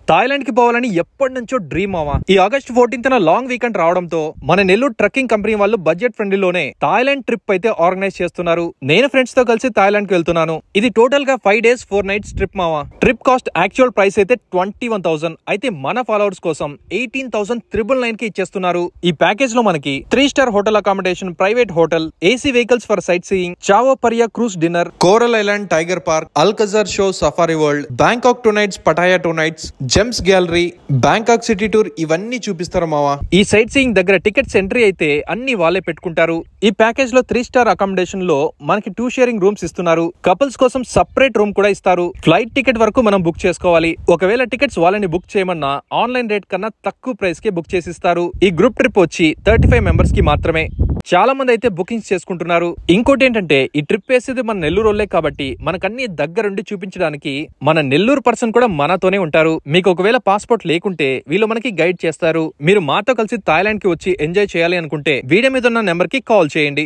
Thailand కి పోవాలని ఎప్పటి నుంచో డ్రీమ్ మావా. ఈ ఆగస్ట్ 14th లాంగ్ వీకెండ్ రావడంతో మన నెల్లూరు ట్రక్కింగ్ కంపెనీ వాళ్ళు బడ్జెట్ ఫ్రెండ్లీలోనే థాయిలాండ్ ట్రిప్ అయితే ఆర్గనైజ్ చేస్తున్నారు. నేను ఫ్రెండ్స్ తో కలిసి థాయిలాండ్ కి వెళ్తున్నాను. ఇది టోటల్ గా 5 days 4 nights ట్రిప్ మావా. ట్రిప్ కాస్ట్ యాక్చువల్ ప్రైస్ అయితే 21,000, అయితే మన ఫాలోవర్స్ కోసం 18,999 కి ఇచ్చేస్తున్నారు. ఈ ప్యాకేజ్ లో మనకి 3-star hotel accommodation, private hotel, AC vehicles for sightseeing, Chao Phraya cruise dinner, coral island tiger park, Alcazar show safari world, Bangkok 2 nights, Pattaya 2 nights, gems gallery, Bangkok city tour ఇవన్నీ చూపిస్తారు మావా. ఈ sightseeing దగ్గర tickets entry అయితే అన్ని వాళ్ళే పెట్టుకుంటారు. ఈ ప్యాకేజ్ లో 3-star అకామిడేషన్ లో మనకి 2 sharing రూమ్స్ ఇస్తున్నారు. కపుల్స్ కోసం సపరేట్ రూమ్ కూడా ఇస్తారు. ఫ్లైట్ టికెట్ వరకు మనం బుక్ చేసుకోవాలి. ఒకవేళ టికెట్స్ వాళ్ళని బుక్ చేయమన్నా ఆన్లైన్ రేట్ కన్నా తక్కువ ప్రైస్ కి బుక్ చేసిస్తారు. ఈ గ్రూప్ ట్రిప్ వచ్చి 35 members కి మాత్రమే. చాలా మంది అయితే బుకింగ్స్ చేసుకుంటున్నారు. ఇంకోటి ఏంటంటే ఈ ట్రిప్ వేసేది మన నెల్లూరు వాళ్ళే కాబట్టి మనకన్నీ దగ్గరుండి చూపించడానికి మన నెల్లూరు పర్సన్ కూడా మనతోనే ఉంటారు. మీకు ఒకవేళ పాస్పోర్ట్ లేకుంటే వీళ్ళు మనకి గైడ్ చేస్తారు. మీరు మాతో కలిసి థాయిలాండ్ కి వచ్చి ఎంజాయ్ చేయాలి అనుకుంటే వీడియో మీద ఉన్న నెంబర్ కి కాల్ చేయండి.